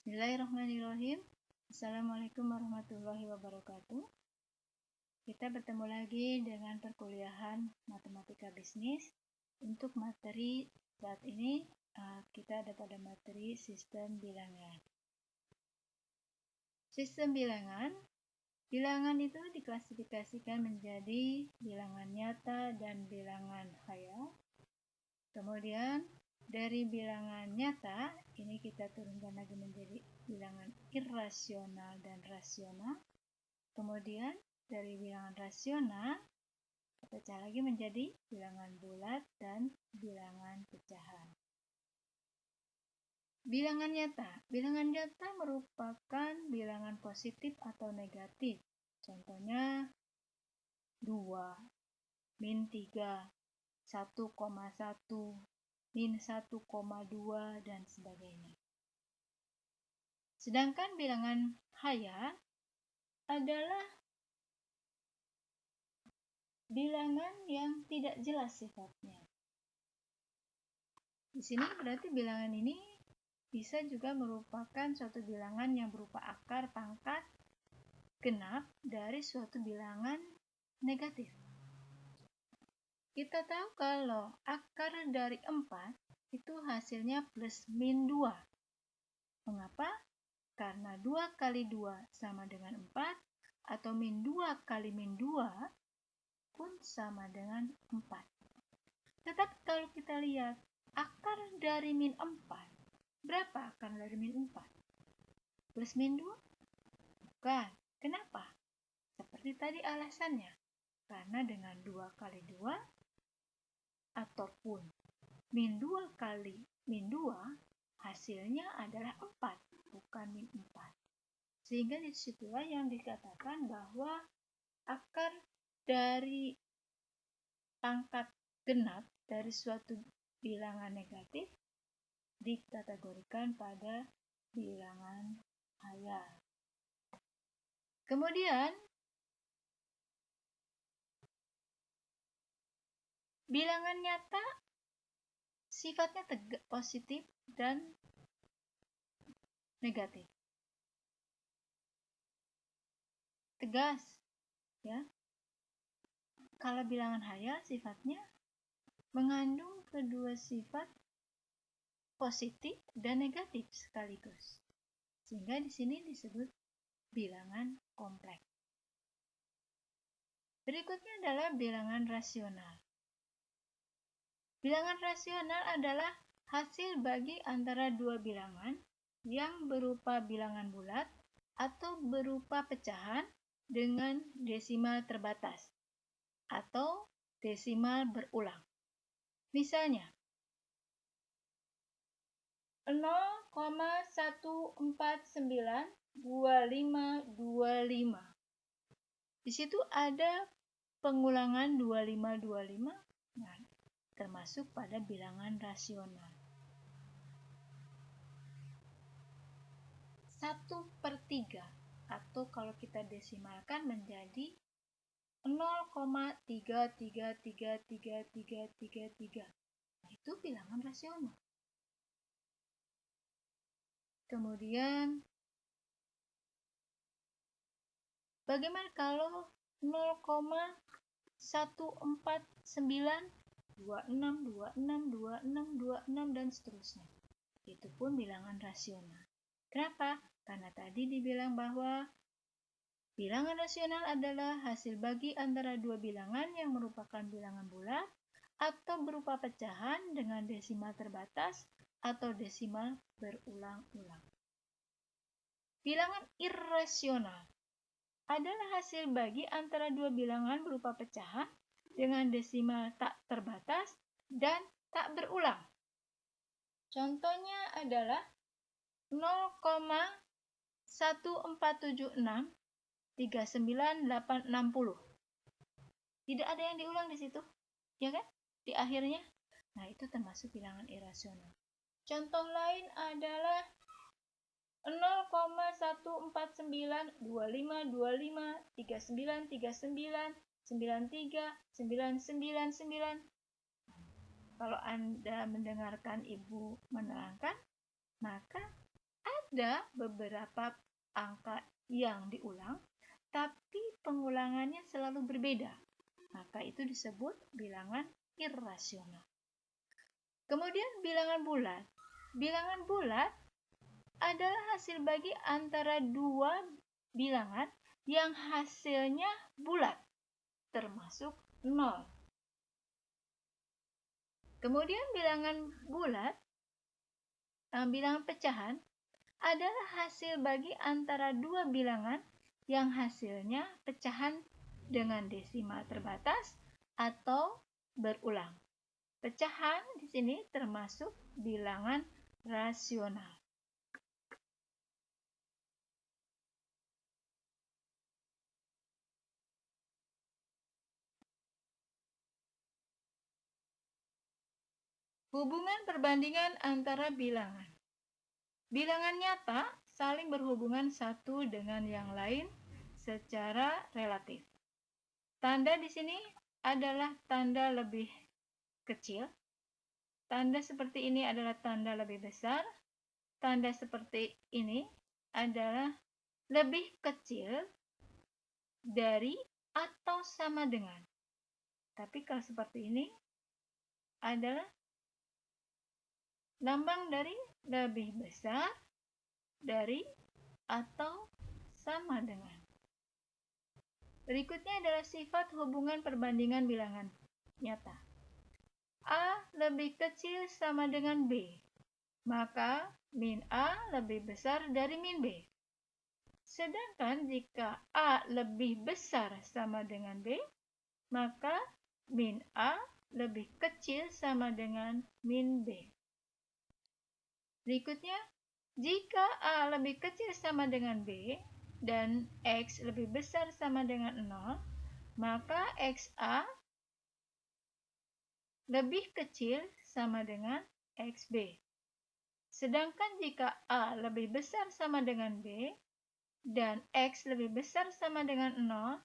Bismillahirrahmanirrahim. Assalamualaikum warahmatullahi wabarakatuh. Kita bertemu lagi dengan perkuliahan Matematika Bisnis. Untuk materi saat ini kita ada pada materi sistem bilangan. Sistem bilangan itu diklasifikasikan menjadi bilangan nyata dan bilangan khayal. Kemudian dari bilangan nyata, ini kita turunkan lagi menjadi bilangan irrasional dan rasional. Kemudian dari bilangan rasional, kita pecah lagi menjadi bilangan bulat dan bilangan pecahan. Bilangan nyata merupakan bilangan positif atau negatif. Contohnya 2, min 3, 1,1, min 1,2 dan sebagainya. Sedangkan bilangan khayal adalah bilangan yang tidak jelas sifatnya. Di sini berarti bilangan ini bisa juga merupakan suatu bilangan yang berupa akar pangkat genap dari suatu bilangan negatif. Kita tahu kalau akar dari 4 itu hasilnya plus min 2. Mengapa? Karena 2 kali 2 sama dengan 4 atau min 2 kali min 2 pun sama dengan 4. Tetapi kalau kita lihat akar dari min 4, berapa akar dari min 4? Plus min 2? Bukan. Kenapa? Seperti tadi alasannya. Karena dengan 2 kali 2 ataupun min 2 kali min 2 hasilnya adalah 4, bukan min 4. Sehingga disitulah yang dikatakan bahwa akar dari pangkat genap dari suatu bilangan negatif dikategorikan pada bilangan khayal. Kemudian bilangan nyata sifatnya positif dan negatif. Tegas, ya. Kalau bilangan khayal sifatnya mengandung kedua sifat positif dan negatif sekaligus. Sehingga di sini disebut bilangan kompleks. Berikutnya adalah bilangan rasional. Bilangan rasional adalah hasil bagi antara dua bilangan yang berupa bilangan bulat atau berupa pecahan dengan desimal terbatas atau desimal berulang. Misalnya 0,1492525. Di situ ada pengulangan 2525, nah, termasuk pada bilangan rasional. 1/3 atau kalau kita desimalkan menjadi 0,3333333. Nah, itu bilangan rasional. Kemudian bagaimana kalau 0,14926262626 dan seterusnya? Itu pun bilangan rasional. Kenapa? Karena tadi dibilang bahwa bilangan rasional adalah hasil bagi antara dua bilangan yang merupakan bilangan bulat atau berupa pecahan dengan desimal terbatas atau desimal berulang-ulang. Bilangan irrasional adalah hasil bagi antara dua bilangan berupa pecahan dengan desimal tak terbatas dan tak berulang. Contohnya adalah 0,147639860. Tidak ada yang diulang di situ, ya kan? Di akhirnya. Nah, itu termasuk bilangan irasional. Contoh lain adalah 0,1492539399399. Kalau Anda mendengarkan Ibu menerangkan, maka ada beberapa angka yang diulang, tapi pengulangannya selalu berbeda. Maka itu disebut bilangan irasional. Kemudian bilangan bulat. Bilangan bulat adalah hasil bagi antara dua bilangan yang hasilnya bulat, termasuk 0. Kemudian bilangan bulat, bilangan pecahan, adalah hasil bagi antara dua bilangan yang hasilnya pecahan dengan desimal terbatas atau berulang. Pecahan di sini termasuk bilangan rasional. Hubungan perbandingan antara bilangan. Bilangan nyata saling berhubungan satu dengan yang lain secara relatif. Tanda di sini adalah tanda lebih kecil. Tanda seperti ini adalah tanda lebih besar. Tanda seperti ini adalah lebih kecil dari atau sama dengan. Tapi kalau seperti ini adalah lambang dari lebih besar dari atau sama dengan. Berikutnya adalah sifat hubungan perbandingan bilangan nyata. A lebih kecil sama dengan B, maka min A lebih besar dari min B. Sedangkan jika A lebih besar sama dengan B, maka min A lebih kecil sama dengan min B. Berikutnya, jika A lebih kecil sama dengan B dan X lebih besar sama dengan 0, maka XA lebih kecil sama dengan XB. Sedangkan jika A lebih besar sama dengan B dan X lebih besar sama dengan 0,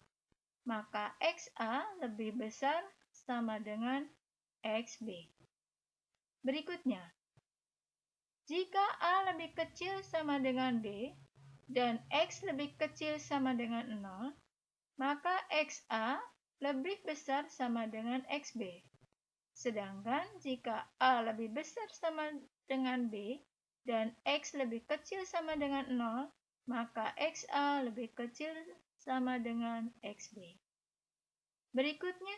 maka XA lebih besar sama dengan XB. Berikutnya, jika A lebih kecil sama dengan B dan X lebih kecil sama dengan 0, maka XA lebih besar sama dengan XB. Sedangkan jika A lebih besar sama dengan B dan X lebih kecil sama dengan 0, maka XA lebih kecil sama dengan XB. Berikutnya,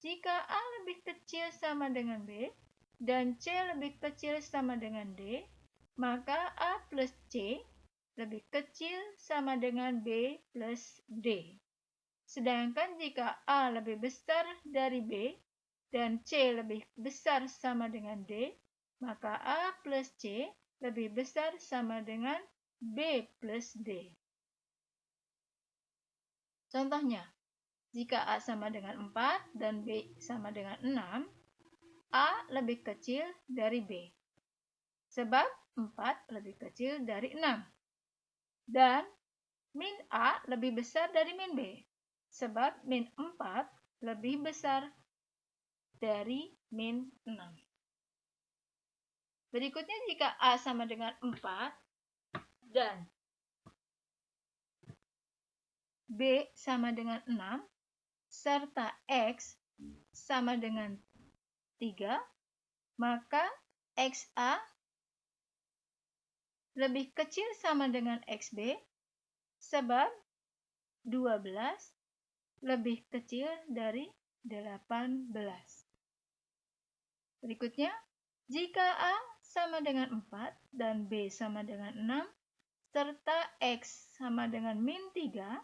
jika A lebih kecil sama dengan B dan C lebih kecil sama dengan D, maka A plus C lebih kecil sama dengan B plus D. Sedangkan jika A lebih besar dari B dan C lebih besar sama dengan D, maka A plus C lebih besar sama dengan B plus D. Contohnya, jika A sama dengan 4 dan B sama dengan 6, A lebih kecil dari B, sebab 4 lebih kecil dari 6. Dan min A lebih besar dari min B, sebab min 4 lebih besar dari min 6. Berikutnya, jika A sama dengan 4 dan B sama dengan 6, serta X sama dengan 3, maka XA lebih kecil sama dengan XB, sebab 12 lebih kecil dari 18. Berikutnya, jika A sama dengan 4 dan B sama dengan 6, serta X sama dengan min 3,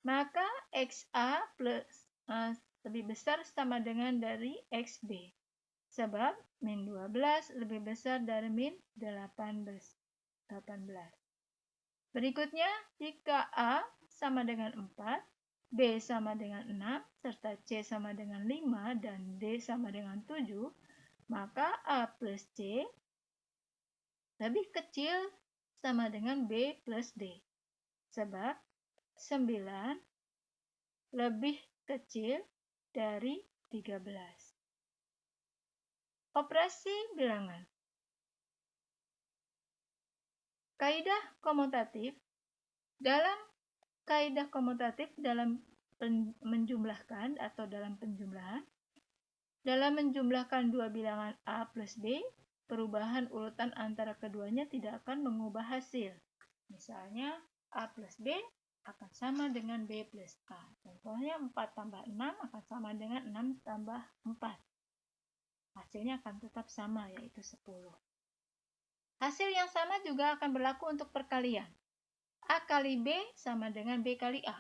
maka XA lebih besar sama dengan dari XB, sebab min 12 lebih besar dari min 18. Berikutnya, jika A sama dengan 4, B sama dengan 6, serta C sama dengan 5, dan D sama dengan 7, maka A plus C lebih kecil sama dengan B plus D, sebab 9 lebih kecil dari 13. Operasi bilangan. Kaidah komutatif. Dalam kaidah komutatif dalam menjumlahkan atau dalam penjumlahan, dalam menjumlahkan dua bilangan A plus B, perubahan urutan antara keduanya tidak akan mengubah hasil. Misalnya A plus B akan sama dengan B plus A. Contohnya 4 tambah 6 akan sama dengan 6 tambah 4. Hasilnya akan tetap sama, yaitu 10. Hasil yang sama juga akan berlaku untuk perkalian. A kali B sama dengan B kali A.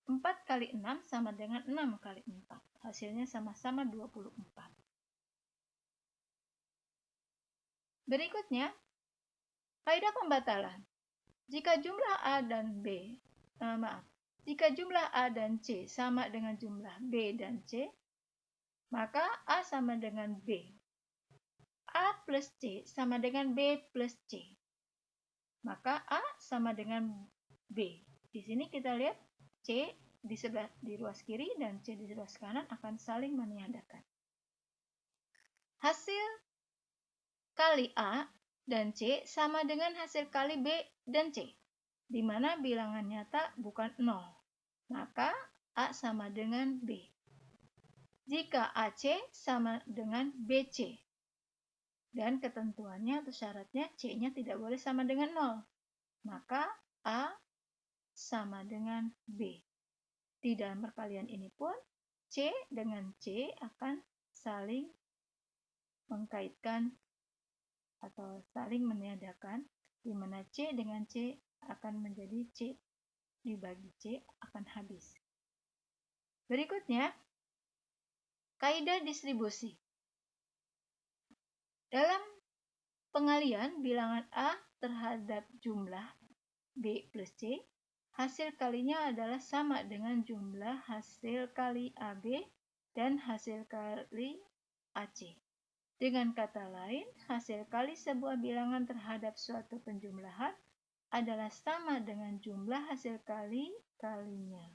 4 kali 6 sama dengan 6 kali 4. Hasilnya sama-sama 24. Berikutnya, kaidah pembatalan. Jika jumlah A dan jika jumlah A dan C sama dengan jumlah B dan C, maka A sama dengan B. A plus C sama dengan B plus C. Maka A sama dengan B. Di sini kita lihat C di ruas kiri dan C di ruas kanan akan saling meniadakan. Hasil kali A dan C sama dengan hasil kali B dan C, di mana bilangan nyata bukan 0. Maka A sama dengan B. Jika AC sama dengan BC, dan ketentuannya atau syaratnya C-nya tidak boleh sama dengan 0, maka A sama dengan B. Di dalam perkalian ini pun C dengan C akan saling mengkaitkan atau saling meniadakan, di mana C dengan C akan menjadi C dibagi C akan habis. Berikutnya, kaidah distribusi. Dalam pengalian bilangan A terhadap jumlah B plus C, hasil kalinya adalah sama dengan jumlah hasil kali AB dan hasil kali AC. Dengan kata lain, hasil kali sebuah bilangan terhadap suatu penjumlahan adalah sama dengan jumlah hasil kalinya.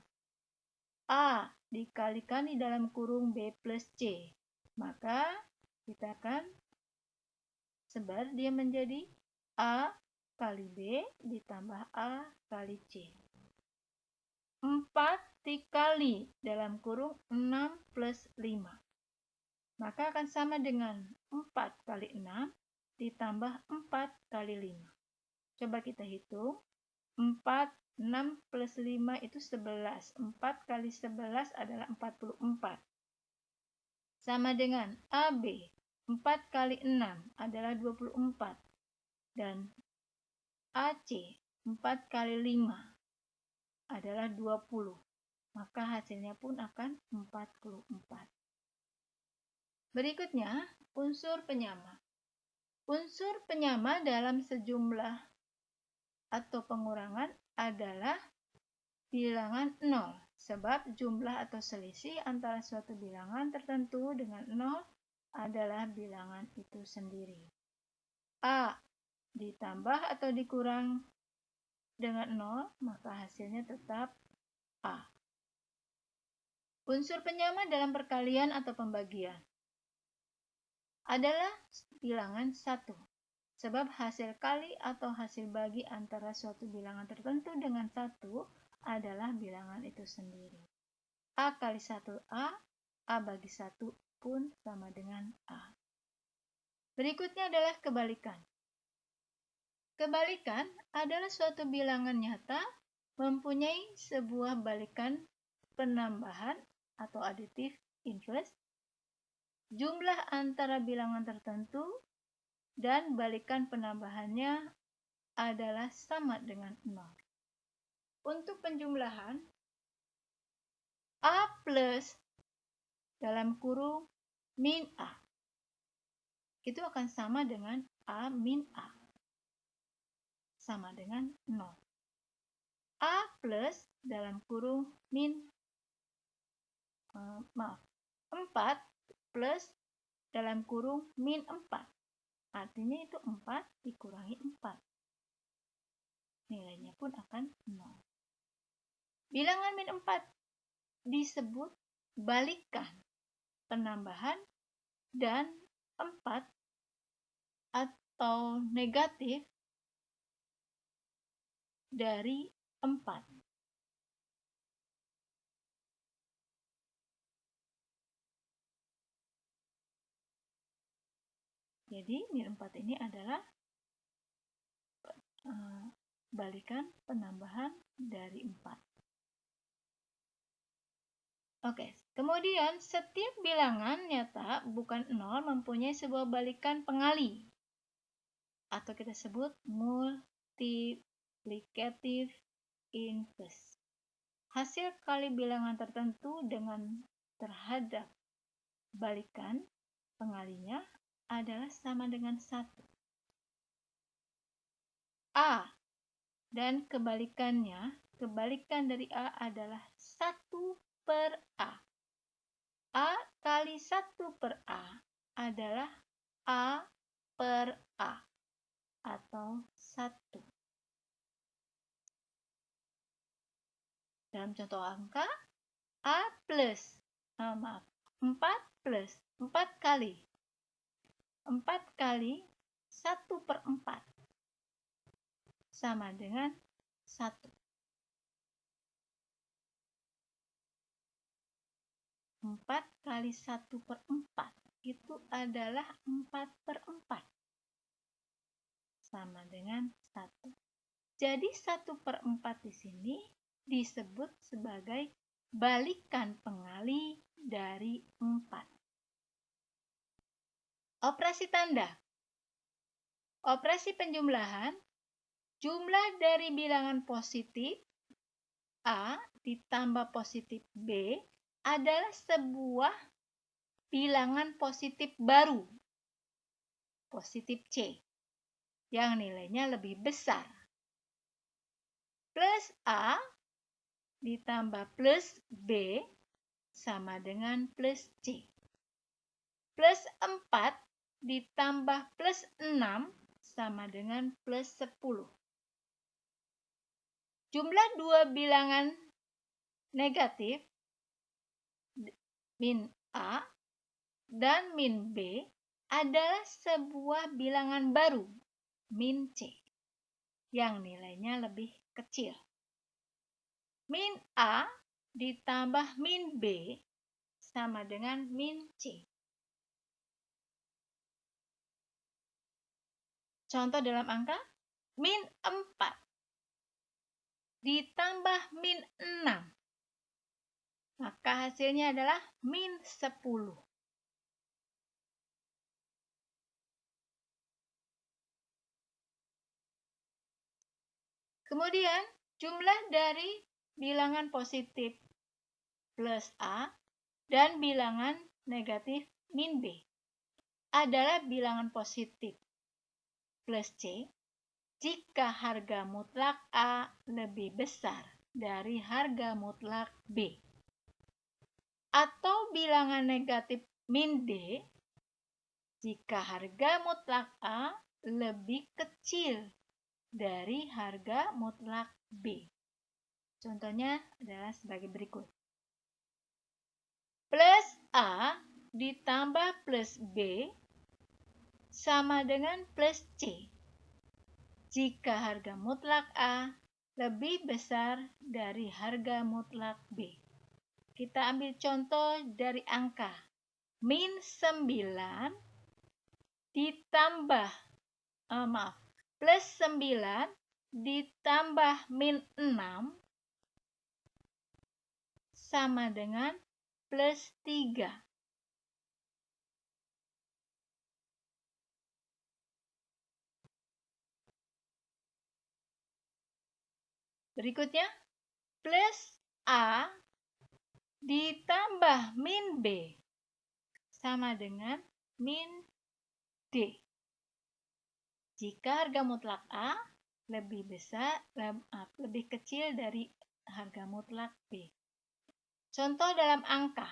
A dikalikan di dalam kurung B plus C, maka kita akan sebar dia menjadi A kali B ditambah A kali C. 4 dikali dalam kurung 6 plus 5. Maka akan sama dengan 4 kali 6 ditambah 4 kali 5. Coba kita hitung. 4, 6 plus 5 itu 11. 4 kali 11 adalah 44. Sama dengan AB. 4 kali 6 adalah 24. Dan AC 4 kali 5 adalah 20. Maka hasilnya pun akan 44. Berikutnya, unsur penyama. Unsur penyama dalam sejumlah atau pengurangan adalah bilangan 0, sebab jumlah atau selisih antara suatu bilangan tertentu dengan 0 adalah bilangan itu sendiri. A ditambah atau dikurang dengan 0, maka hasilnya tetap A. Unsur penyama dalam perkalian atau pembagian adalah bilangan 1, sebab hasil kali atau hasil bagi antara suatu bilangan tertentu dengan 1 adalah bilangan itu sendiri. A kali 1A, A bagi 1 pun sama dengan A. Berikutnya adalah kebalikan. Kebalikan adalah suatu bilangan nyata mempunyai sebuah balikan penambahan atau additive inverse, jumlah antara bilangan tertentu, dan balikan penambahannya adalah sama dengan 0. Untuk penjumlahan, A plus dalam kurung min A itu akan sama dengan A min A, sama dengan 0. A plus dalam kurung 4 plus dalam kurung min 4. Artinya itu 4 dikurangi 4. Nilainya pun akan 0. Bilangan min 4 disebut balikan penambahan, dan 4 atau negatif dari 4. Jadi min 4 ini adalah balikan penambahan dari 4. Oke, kemudian setiap bilangan nyata bukan 0 mempunyai sebuah balikan pengali atau kita sebut multiplicative inverse. Hasil kali bilangan tertentu dengan terhadap balikan pengalinya adalah sama dengan 1. A dan kebalikannya, kebalikan dari A adalah 1 per A. A kali 1 per A adalah A per A atau 1. Dalam contoh angka, A plus, 4 plus, 4 kali 1 per 4 sama dengan 1. 4 kali 1 per 4 itu adalah 4 per 4 sama dengan 1. Jadi 1 per 4 di sini disebut sebagai balikan pengali dari 4. Operasi tanda. Operasi penjumlahan, jumlah dari bilangan positif A ditambah positif B adalah sebuah bilangan positif baru, positif C, yang nilainya lebih besar. Plus A ditambah plus B sama dengan plus C. Plus 4 ditambah plus 6 sama dengan plus 10. Jumlah dua bilangan negatif, min A dan min B, adalah sebuah bilangan baru, min C, yang nilainya lebih kecil. Min A ditambah min B sama dengan min C. Contoh dalam angka, min 4 ditambah min 6, maka hasilnya adalah min 10. Kemudian, jumlah dari bilangan positif plus A dan bilangan negatif min B adalah bilangan positif plus C jika harga mutlak A lebih besar dari harga mutlak B. Atau bilangan negatif min D jika harga mutlak A lebih kecil dari harga mutlak B. Contohnya adalah sebagai berikut. Plus A ditambah plus B sama dengan plus C jika harga mutlak A lebih besar dari harga mutlak B. Kita ambil contoh dari angka min 9 ditambah, plus 9 ditambah min 6 sama dengan plus 3. Berikutnya, plus A ditambah min B sama dengan min D. Jika harga mutlak A lebih kecil dari harga mutlak B. Contoh dalam angka,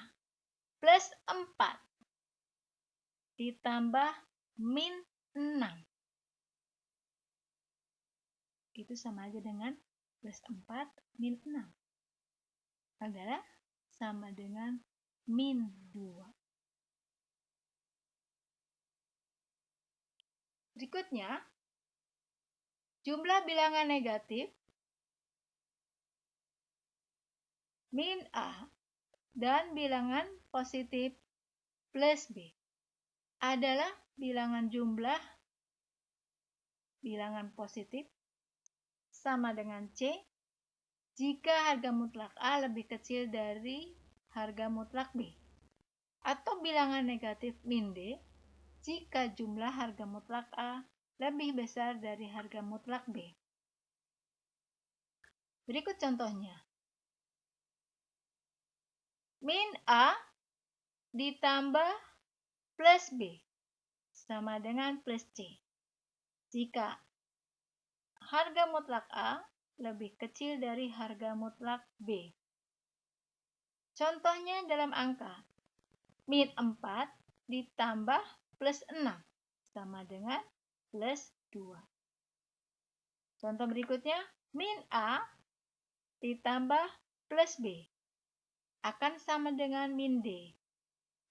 plus 4 ditambah min 6. Itu sama aja dengan plus 4 min 6. Adalah sama dengan min 2. Berikutnya, jumlah bilangan negatif min A dan bilangan positif plus B adalah bilangan jumlah bilangan positif sama dengan C jika harga mutlak A lebih kecil dari harga mutlak B, atau bilangan negatif min D jika jumlah harga mutlak A lebih besar dari harga mutlak B. Berikut contohnya. Min A ditambah plus B sama dengan plus C jika harga mutlak A lebih kecil dari harga mutlak B. Contohnya dalam angka. Min 4 ditambah plus 6 sama dengan plus 2. Contoh berikutnya, min A ditambah plus B akan sama dengan min D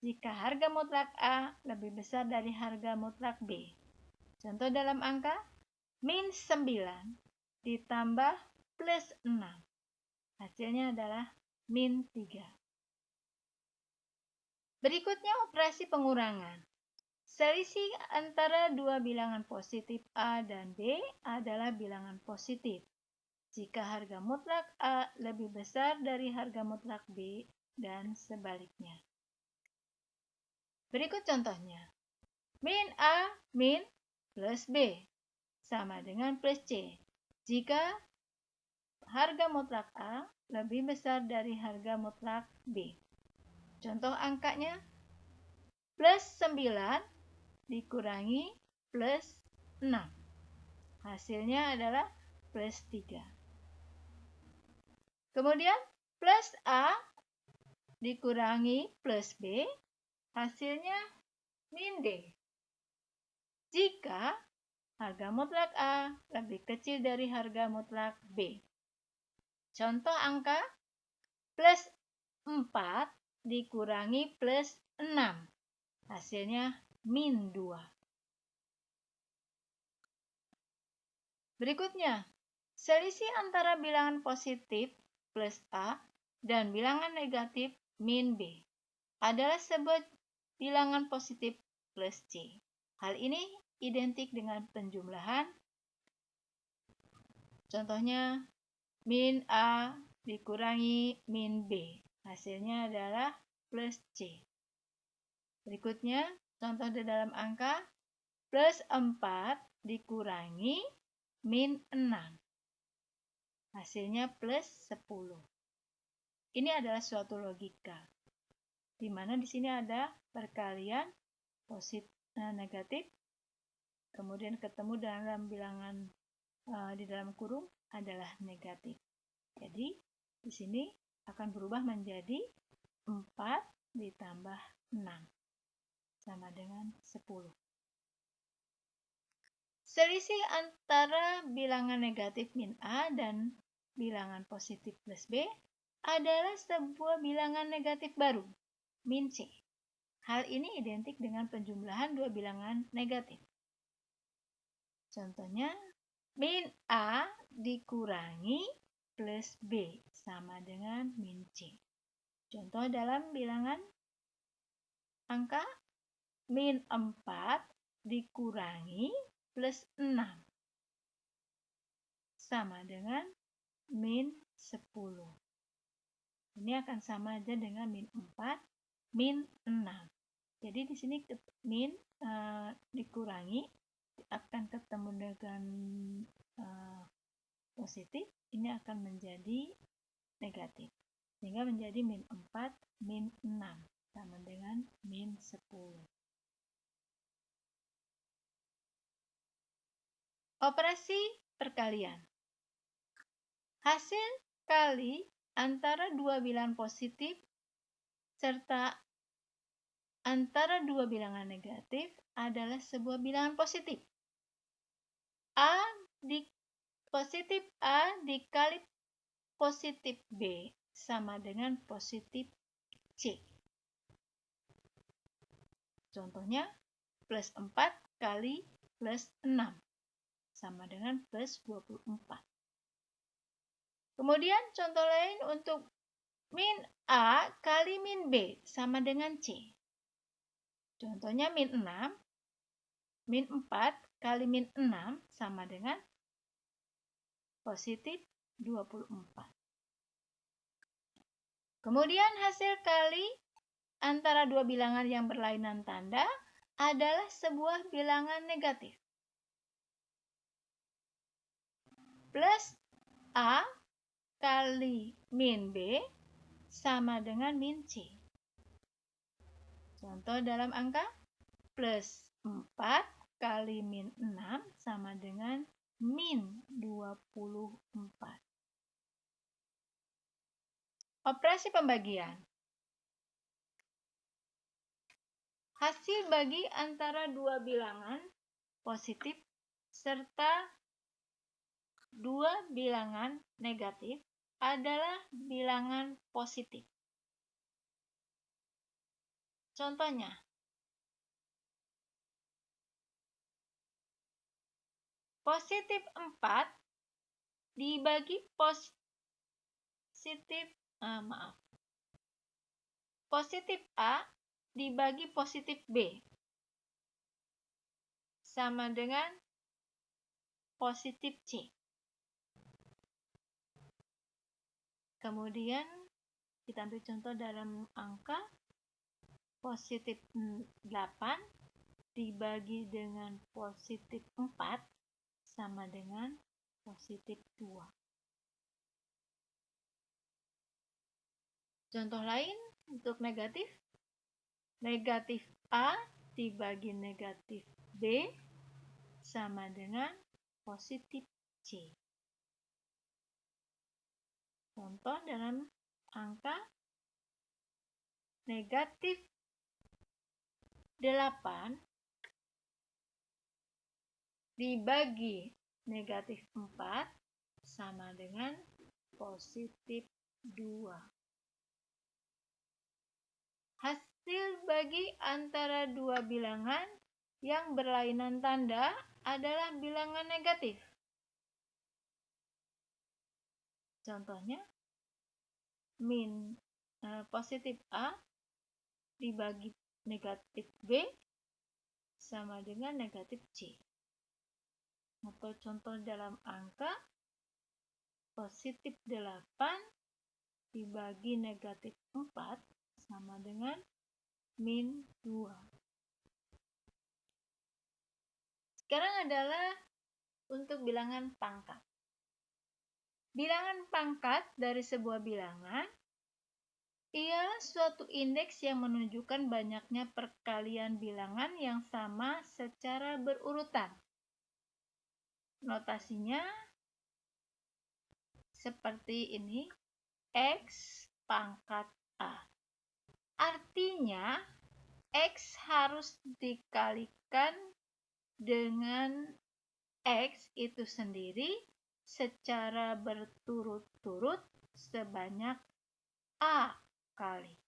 jika harga mutlak A lebih besar dari harga mutlak B. Contoh dalam angka, min 9 ditambah plus 6. Hasilnya adalah min 3. Berikutnya operasi pengurangan. Selisih antara dua bilangan positif A dan B adalah bilangan positif jika harga mutlak A lebih besar dari harga mutlak B dan sebaliknya. Berikut contohnya. Min A min plus B sama dengan plus C jika harga mutlak A lebih besar dari harga mutlak B. Contoh angkanya, plus 9 dikurangi plus 6. Hasilnya adalah plus 3. Kemudian plus A dikurangi plus B, hasilnya min D. Jika harga mutlak A lebih kecil dari harga mutlak B. Contoh angka, plus 4 dikurangi plus 6. Hasilnya min 2. Berikutnya, selisih antara bilangan positif plus A dan bilangan negatif min B adalah sebuah bilangan positif plus C. Hal ini identik dengan penjumlahan. Contohnya, min A dikurangi min B. Hasilnya adalah plus C. Berikutnya, contoh di dalam angka, plus 4 dikurangi min 6. Hasilnya plus 10. Ini adalah suatu logika, di mana di sini ada perkalian positif negatif, kemudian ketemu dalam bilangan di dalam kurung adalah negatif. Jadi, di sini akan berubah menjadi 4 ditambah 6. Sama dengan 10. Selisih antara bilangan negatif min A dan bilangan positif plus B adalah sebuah bilangan negatif baru, min C. Hal ini identik dengan penjumlahan dua bilangan negatif. Contohnya, min A dikurangi plus B sama dengan min C. Contoh dalam bilangan angka, min 4 dikurangi plus 6 sama dengan min 10. Ini akan sama aja dengan min 4, min 6. Jadi di sini min dikurangi akan ketemu dengan positif, ini akan menjadi negatif. Sehingga menjadi min 4, min 6 sama dengan min 10. Operasi perkalian. Hasil kali antara dua bilangan positif serta antara dua bilangan negatif adalah sebuah bilangan positif. Positif A dikali positif B sama dengan positif C. Contohnya, plus 4 kali plus 6 sama dengan plus 24. Kemudian contoh lain untuk Min A kali min B sama dengan C. Contohnya min 6, min 4 kali min 6 sama dengan positif 24. Kemudian hasil kali antara dua bilangan yang berlainan tanda adalah sebuah bilangan negatif. Plus A kali min B sama dengan min C. Contoh dalam angka plus 4 kali min 6 sama dengan min 24. Operasi pembagian. Hasil bagi antara dua bilangan positif serta dua bilangan negatif adalah bilangan positif. Contohnya, positif 4 dibagi positif A dibagi positif B sama dengan positif C. Kemudian kita ambil contoh dalam angka positif 8 dibagi dengan positif 4 sama dengan positif 2. Contoh lain untuk negatif. Negatif A dibagi negatif B sama dengan positif C. Contoh dalam angka negatif 8 dibagi negatif 4 sama dengan positif 2. Hasil bagi antara dua bilangan yang berlainan tanda adalah bilangan negatif. Contohnya, positif A dibagi negatif B sama dengan negatif C. Atau contoh dalam angka positif 8 dibagi negatif 4 sama dengan min 2. Sekarang adalah untuk bilangan pangkat. Bilangan pangkat dari sebuah bilangan ialah suatu indeks yang menunjukkan banyaknya perkalian bilangan yang sama secara berurutan. Notasinya seperti ini, X pangkat A. Artinya, X harus dikalikan dengan X itu sendiri secara berturut-turut sebanyak A kali.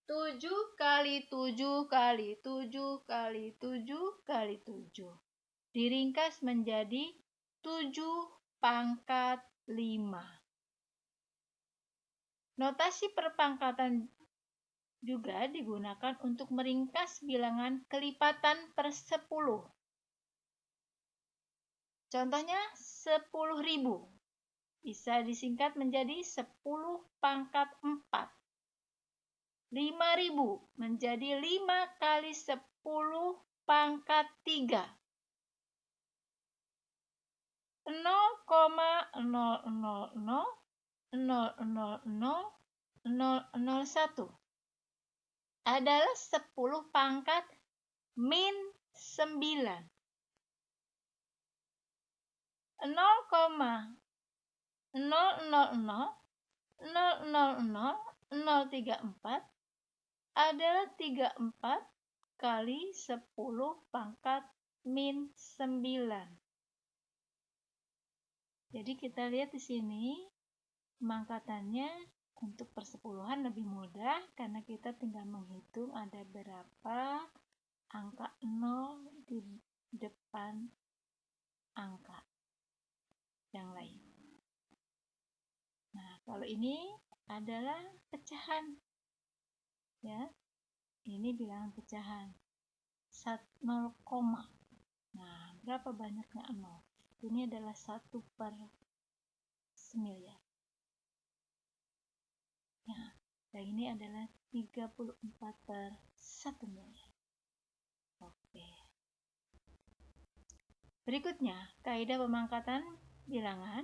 7 kali 7 kali 7 kali 7 kali 7. Diringkas menjadi 7 pangkat 5. Notasi perpangkatan juga digunakan untuk meringkas bilangan kelipatan per 10. Contohnya 10.000 bisa disingkat menjadi 10 pangkat 4. 5.000 menjadi 5 kali 10 pangkat 3. 0,000000001 adalah 10 pangkat min 9. 0,000000034 adalah 34 kali 10 pangkat min 9. Jadi kita lihat di sini pemangkatannya untuk persepuluhan lebih mudah karena kita tinggal menghitung ada berapa angka 0 di depan angka yang lain. Nah, Kalau ini adalah pecahan. Ya, ini bilangan pecahan. 0, nah, berapa banyaknya 0? Ini adalah 1/9. Ya, dan ini adalah 34/1 miliar. Oke. Berikutnya, kaidah pemangkatan bilangan.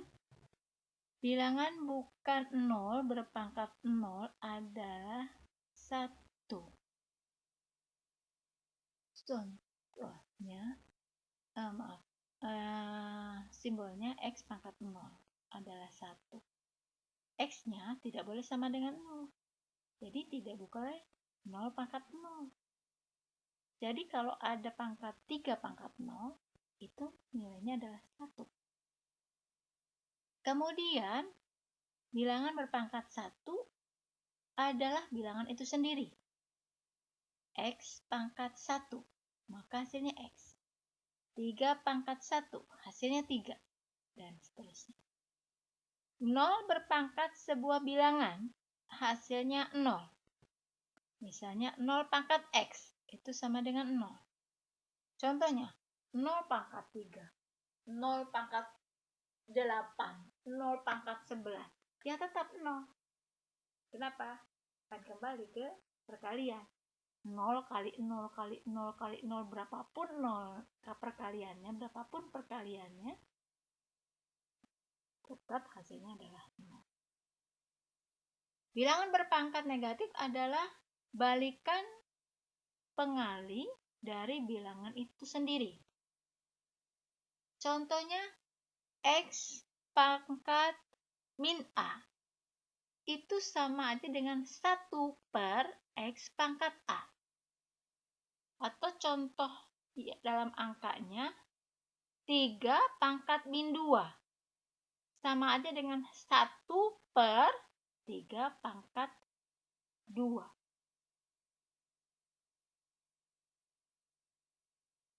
Bilangan bukan 0 berpangkat 0 adalah 1. Contohnya, simbolnya X pangkat 0 adalah 1. X-nya tidak boleh sama dengan 0. Jadi tidak boleh 0 pangkat 0. Jadi kalau ada pangkat 3 pangkat 0, itu nilainya adalah 1. Kemudian, bilangan berpangkat 1 adalah bilangan itu sendiri. X pangkat 1, maka hasilnya X. 3 pangkat 1, hasilnya 3. Dan seterusnya. 0 berpangkat sebuah bilangan, hasilnya 0. Misalnya 0 pangkat X, itu sama dengan 0. Contohnya, 0 pangkat 3, 0 pangkat 8, 0 pangkat 11. Ya tetap 0. Kenapa? Akan kembali ke perkalian. 0 kali 0 kali 0 kali 0, berapapun 0 perkaliannya, berapapun perkaliannya, tetap hasilnya adalah 0. Bilangan berpangkat negatif adalah balikan pengali dari bilangan itu sendiri. Contohnya, X pangkat min A itu sama aja dengan 1/X pangkat A. Atau contoh dalam angkanya, 3 pangkat min 2 sama aja dengan 1/3 pangkat 2.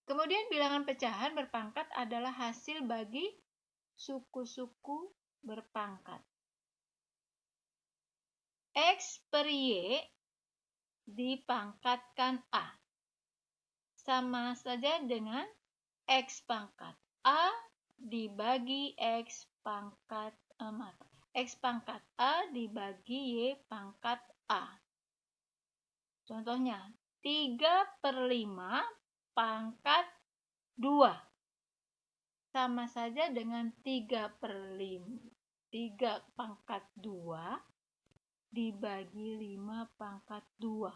Kemudian bilangan pecahan berpangkat adalah hasil bagi suku-suku berpangkat. X per Y dipangkatkan A. Sama saja dengan X pangkat A dibagi X pangkat A dibagi Y pangkat A. Contohnya, 3/5 pangkat 2. Sama saja dengan 3 pangkat 2 dibagi 5 pangkat 2.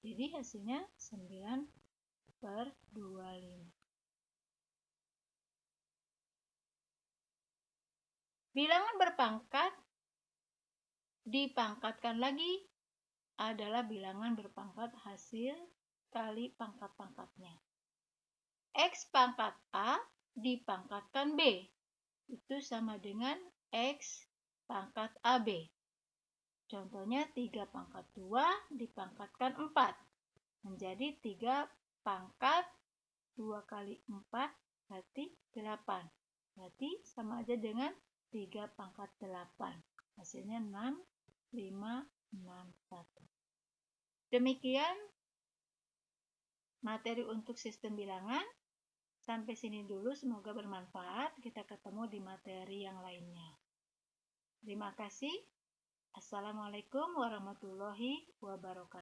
Jadi hasilnya 9/25. Bilangan berpangkat dipangkatkan lagi adalah bilangan berpangkat hasil kali pangkat-pangkatnya. X pangkat A dipangkatkan B. Itu sama dengan X pangkat AB. Contohnya 3 pangkat 2 dipangkatkan 4. Menjadi 3 pangkat 2 kali 4 berarti 8. Berarti sama aja dengan 3 pangkat 8. Hasilnya 6, 5, 6, 1. Demikian materi untuk sistem bilangan. Sampai sini dulu, semoga bermanfaat. Kita ketemu di materi yang lainnya. Terima kasih. Assalamualaikum warahmatullahi wabarakatuh.